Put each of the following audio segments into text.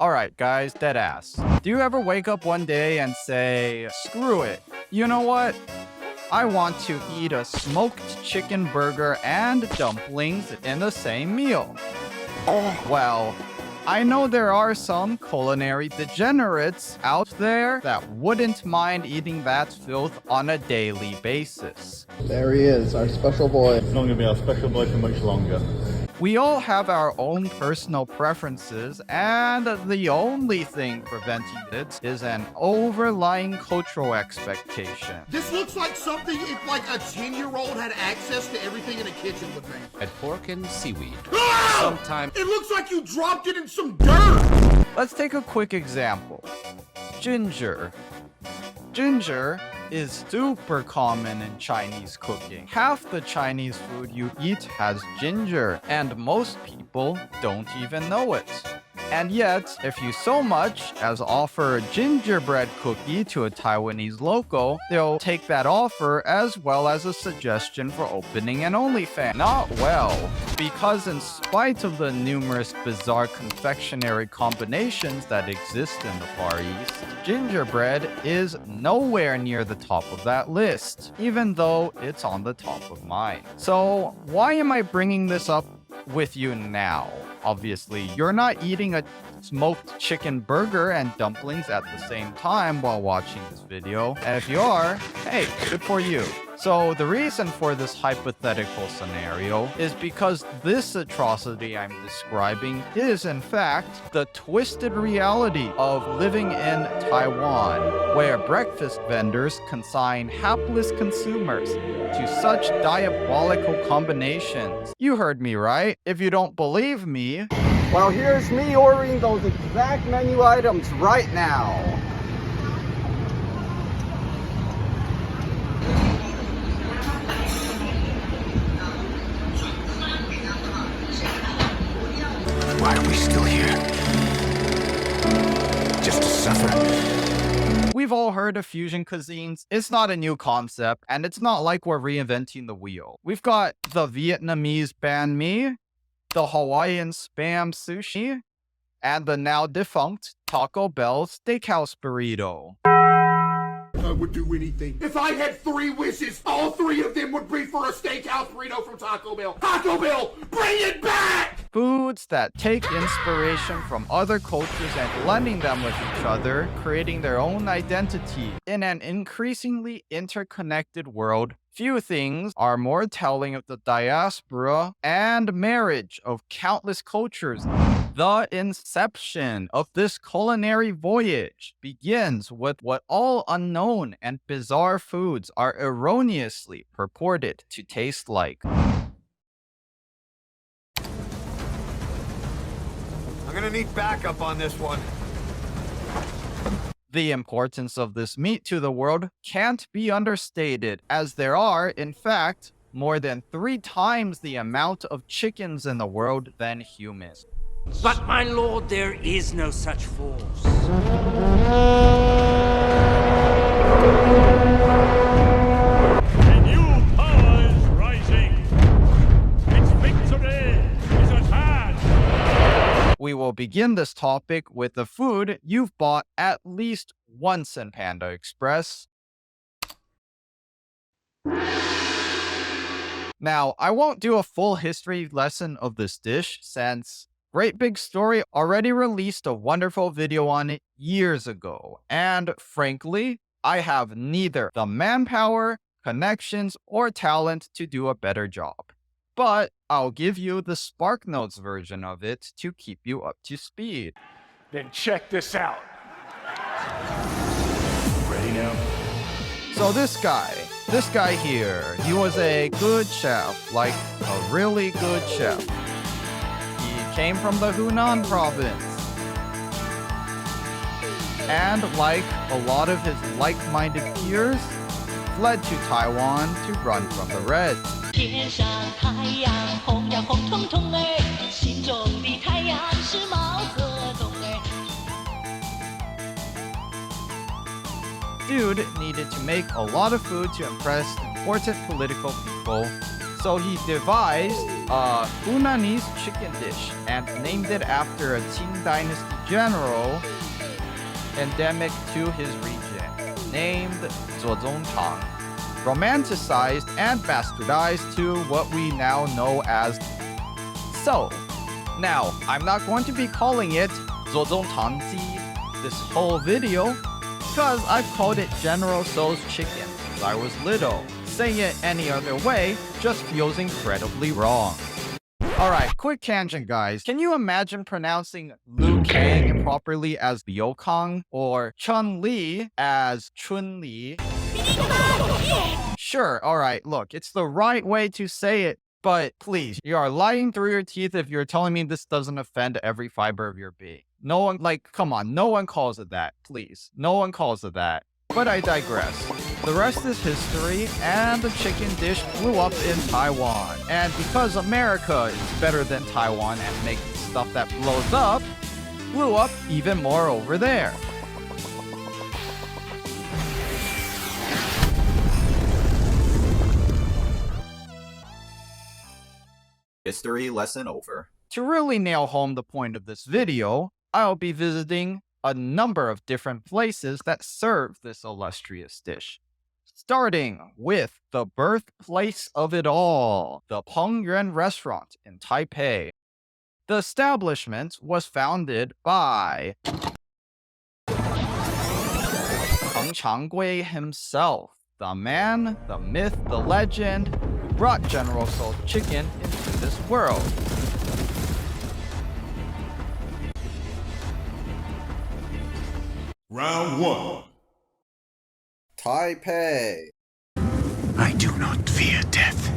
Alright guys, deadass. Do you ever wake up one day and say, screw it, you know what? I want to eat a smoked chicken burger and dumplings in the same meal. Well, I know there are some culinary degenerates out there that wouldn't mind eating that filth on a daily basis. There he is, our special boy. It's not going to be our special boy for much longer. We all have our own personal preferences, and the only thing preventing it is an overlying cultural expectation. This looks like something if like a 10-year-old had access to everything in a kitchen would make. At pork and seaweed. Ah! Sometimes It looks like you dropped it in some dirt! Let's take a quick example. Ginger. Ginger is super common in Chinese cooking. Half the Chinese food you eat has ginger, and most people don't even know it. And yet, if you so much as offer a gingerbread cookie to a Taiwanese local, they'll take that offer as well as a suggestion for opening an OnlyFans. Not well, because in spite of the numerous bizarre confectionery combinations that exist in the Far East, gingerbread is nowhere near the top of that list, even though it's on the top of mine. So, why am I bringing this up with you now? Obviously, you're not eating a smoked chicken burger and dumplings at the same time while watching this video. And if you are, hey, good for you. So the reason for this hypothetical scenario is because this atrocity I'm describing is in fact the twisted reality of living in Taiwan, where breakfast vendors consign hapless consumers to such diabolical combinations. You heard me right. If you don't believe me, Well, here's me ordering those exact menu items right now. why are we still here? Just to suffer. we've all heard of fusion cuisines. It's not a new concept, and it's not like we're reinventing the wheel. We've got the Vietnamese banh mi, the Hawaiian spam sushi, and the now defunct Taco Bell steakhouse burrito. I would do anything. If I had 3 wishes, all 3 of them would be for a steakhouse burrito from Taco Bell. Taco Bell, bring it back! Foods that take inspiration from other cultures and blending them with each other, creating their own identity. In an increasingly interconnected world, few things are more telling of the diaspora and marriage of countless cultures. The inception of this culinary voyage begins with what all unknown and bizarre foods are erroneously purported to taste like. I'm gonna need backup on this one. The importance of this meat to the world can't be understated, as there are, in fact, more than 3 times the amount of chickens in the world than humans. But my lord, there is no such force. A new power is rising. Its victory is at hand. We will begin this topic with the food you've bought at least once in Panda Express. Now, I won't do a full history lesson of this dish since Great Big Story already released a wonderful video on it years ago, and frankly, I have neither the manpower, connections, or talent to do a better job. But I'll give you the SparkNotes version of it to keep you up to speed. Then check this out. Ready now? So this guy here, he was a good chef, like a really good chef. He came from the Hunan province. And like a lot of his like-minded peers, fled to Taiwan to run from the Reds. 天上太阳红呀红彤彤儿，心中的太阳是毛泽东儿。 Dude needed to make a lot of food to impress important political people, so he devised a Hunanese chicken dish and named it after a Qing dynasty general endemic to his region, named Zhuozongtang, romanticized and bastardized to what we now know as So. Now, I'm not going to be calling it Zhuozongtangji this whole video, because I've called it General Tso's chicken since I was little. Saying it any other way just feels incredibly wrong. Alright, quick tangent guys. Can you imagine pronouncing Liu Kang properly as Liu Kang or Chun-Li as Chun-Li? Sure, alright, look, it's the right way to say it, but please, you are lying through your teeth if you're telling me this doesn't offend every fiber of your being. No one, come on, no one calls it that, please. No one calls it that. But I digress. The rest is history, and the chicken dish blew up in Taiwan. And because America is better than Taiwan at making stuff that blows up, blew up even more over there. History lesson over. To really nail home the point of this video, I'll be visiting a number of different places that serve this illustrious dish. Starting with the birthplace of it all, the Pengyuan restaurant in Taipei. The establishment was founded by Peng Changgui himself, the man, the myth, the legend who brought General Tso's chicken into this world. Round one. Taipei. I do not fear death.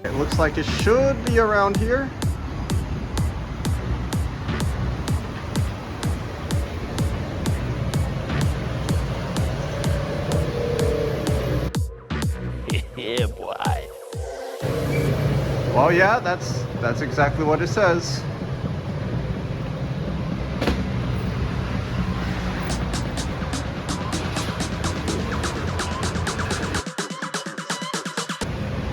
It looks like it should be around here. Yeah, boy. Well, yeah, that's exactly what it says.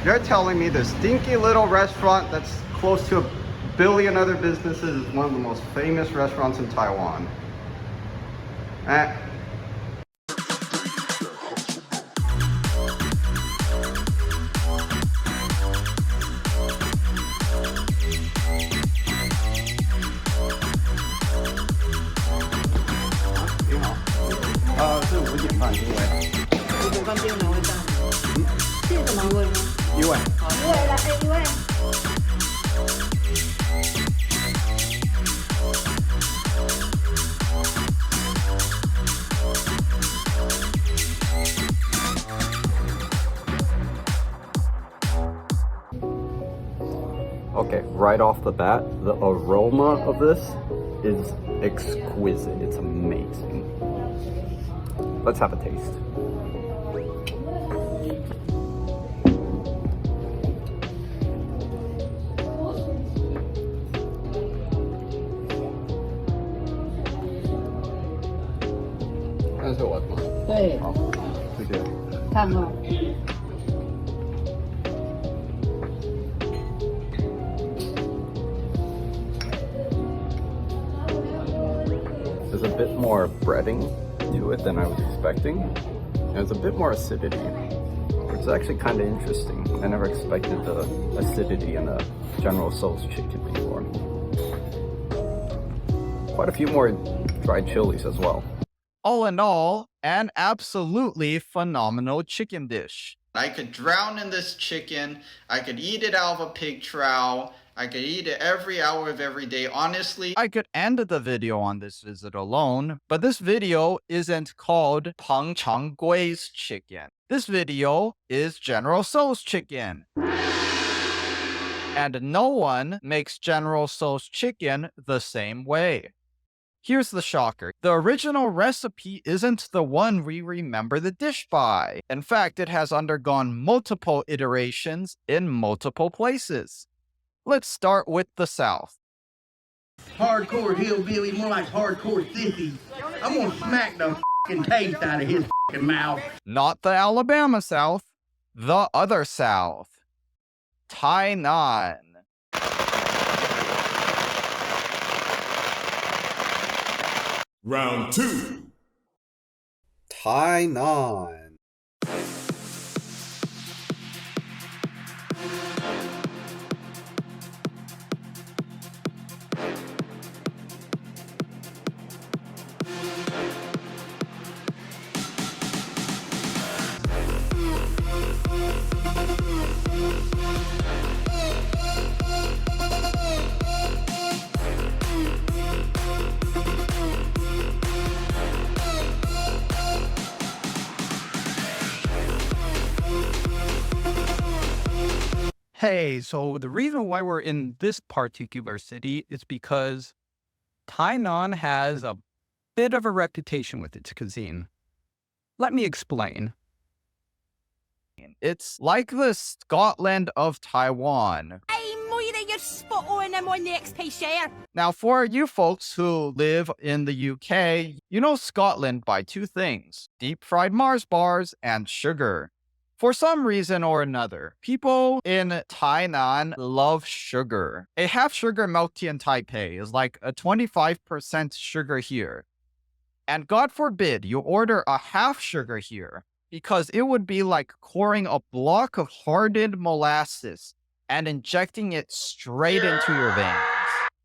You're telling me this stinky little restaurant that's close to 1 billion other businesses is one of the most famous restaurants in Taiwan? Okay, right off the bat, the aroma of this is exquisite. It's amazing. Let's have a taste. There's a bit more breading to it than I was expecting. There's a bit more acidity, which is actually kind of interesting. I never expected the acidity in a General Tso's chicken before. Quite a few more dried chilies as well. All in all, an absolutely phenomenal chicken dish. I could drown in this chicken, I could eat it out of a pig trough, I could eat it every hour of every day. Honestly, I could end the video on this visit alone, but this video isn't called Peng Changgui's chicken. This video is General Tso's chicken. And no one makes General Tso's chicken the same way. Here's the shocker. The original recipe isn't the one we remember the dish by. In fact, it has undergone multiple iterations in multiple places. Let's start with the South. Hardcore hillbilly, more like hardcore sissy. I'm gonna smack the f***ing taste out of his f***ing mouth. Not the Alabama South, the other South. Tainan. Round 2. Tainan. Hey, so the reason why we're in this particular city is because Tainan has a bit of a reputation with its cuisine. Let me explain. It's like the Scotland of Taiwan. Hey, Moira, you're spot on. I'm on the XP share. Now, for you folks who live in the UK, you know Scotland by two things: deep-fried Mars bars and sugar. For some reason or another, people in Tainan love sugar. A half sugar milk tea in Taipei is like a 25% sugar here. And God forbid you order a half sugar here, because it would be like pouring a block of hardened molasses and injecting it straight into your veins.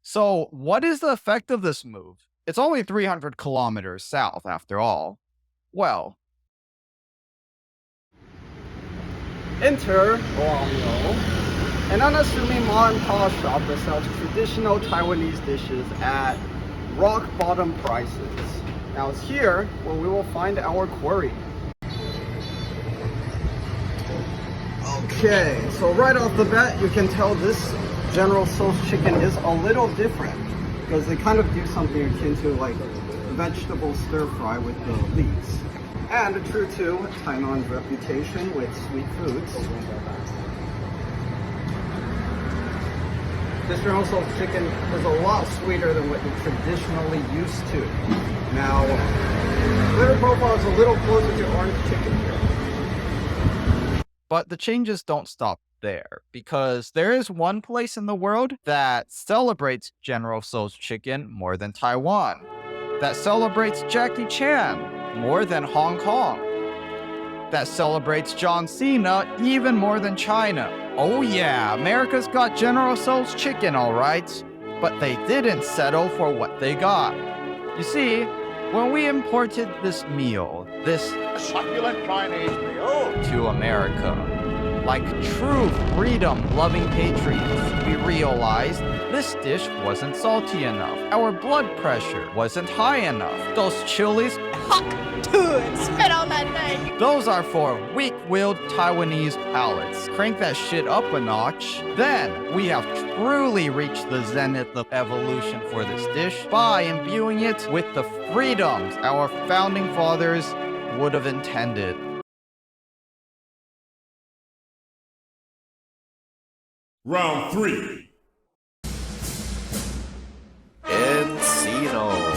So what is the effect of this move? It's only 300 kilometers south after all. Well, enter Bero-Ou, an unassuming mom-and-pop shop that sells traditional Taiwanese dishes at rock-bottom prices. Now it's here where we will find our quarry. Okay, so right off the bat, you can tell this General Tso's chicken is a little different because they kind of do something akin to like vegetable stir-fry with the leeks. And true to Tainan's reputation with sweet foods, this General Tso's chicken is a lot sweeter than what you're traditionally used to. Now, flavor profile is a little closer to orange chicken here. but the changes don't stop there, because there is one place in the world that celebrates General Tso's chicken more than Taiwan, that celebrates Jackie Chan more than Hong Kong, that celebrates John Cena even more than China. Oh yeah, America's got General Tso's chicken, all right, but they didn't settle for what they got. You see, when we imported this meal, this Succulent Chinese meal. to America, like true freedom-loving patriots, we realized this dish wasn't salty enough. Our blood pressure wasn't high enough. Those chilies, Spit on that thing. those are for weak-willed Taiwanese palates. Crank that shit up a notch. Then we have truly reached the zenith of evolution for this dish by imbuing it with the freedoms our founding fathers would have intended. Round 3. Encino.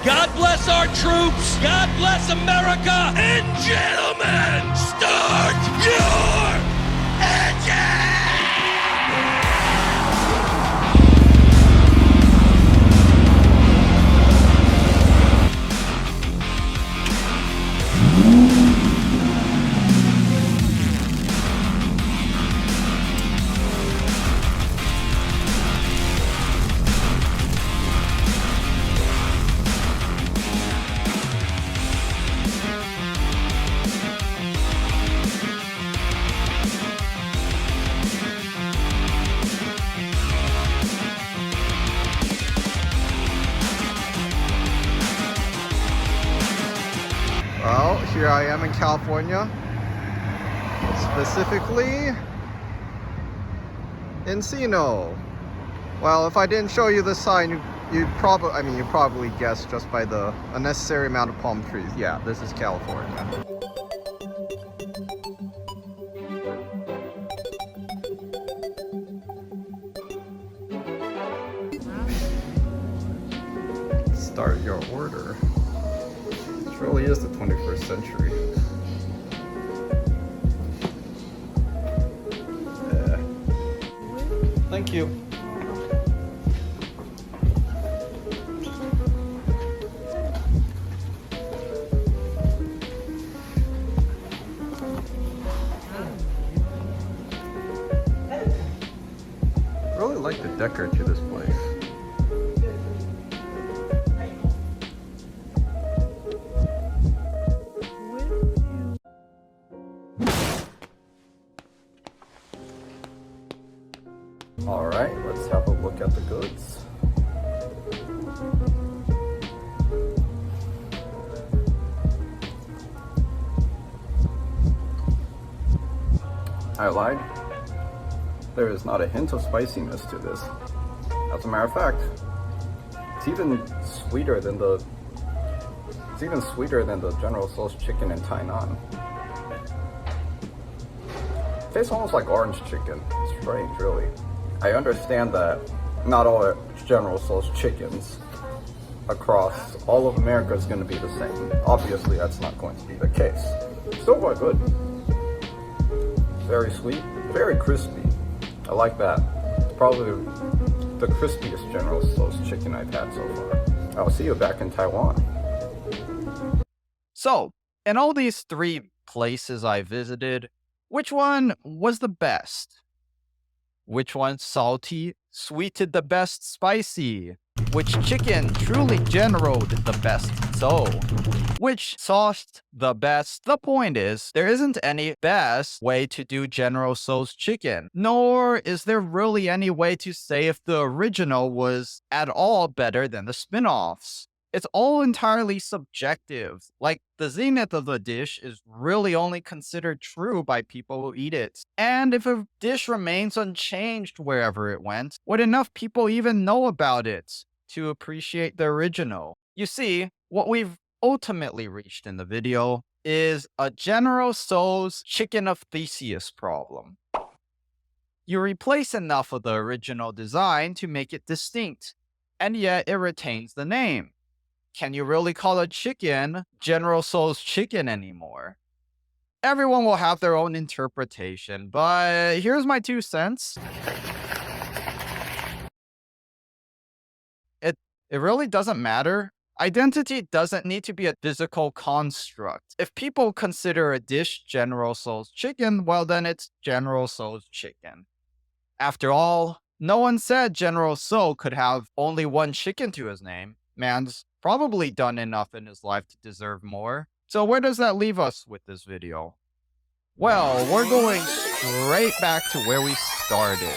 God bless our troops. God bless America. And gentlemen, start your engine! Well, here I am in California, specifically Encino. Well, if I didn't show you the sign, you'd probably guessed just by the unnecessary amount of palm trees. Yeah, this is California. This really is the 21st century. Thank you. I really like the decor to this place. Alright, let's have a look at the goods. I lied. There is not a hint of spiciness to this. As a matter of fact, it's even sweeter than the General Tso's chicken in Tainan. It tastes almost like orange chicken. It's strange, really. I understand that not all General Tso's chickens across all of America is going to be the same. Obviously, that's not going to be the case. Still quite good. Very sweet, very crispy. I like that. It's probably the crispiest General Tso's chicken I've had so far. I'll see you back in Taiwan. So, in all these 3 places I visited, which one was the best? Which one salty, sweeted the best spicy? Which chicken truly generaled the best so? Which sauced the best? The point is, there isn't any best way to do General Tso's chicken, nor is there really any way to say if the original was at all better than the spin-offs. It's all entirely subjective. Like, the zenith of the dish is really only considered true by people who eat it. And if a dish remains unchanged wherever it went, would enough people even know about it to appreciate the original? You see, what we've ultimately reached in the video is a General Tso's Chicken of Theseus problem. You replace enough of the original design to make it distinct, and yet it retains the name. Can you really call a chicken General Tso's chicken anymore? Everyone will have their own interpretation, but here's my 2 cents. It really doesn't matter. Identity doesn't need to be a physical construct. If people consider a dish General Tso's chicken, well then it's General Tso's chicken. After all, no one said General Tso could have only 1 chicken to his name. Man's probably done enough in his life to deserve more. So where does that leave us with this video? Well, we're going straight back to where we started.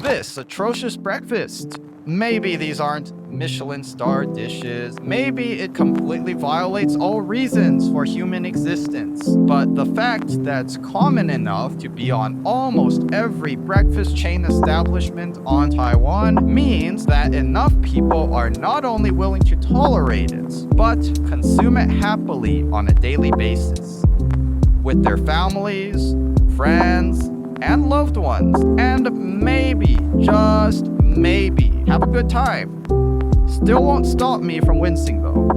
This atrocious breakfast. Maybe these aren't Michelin star dishes. Maybe it completely violates all reasons for human existence. But the fact that it's common enough to be on almost every breakfast chain establishment on Taiwan means that enough people are not only willing to tolerate it, but consume it happily on a daily basis. With their families, friends, and loved ones, and maybe, just maybe, have a good time. Still won't stop me from wincing though.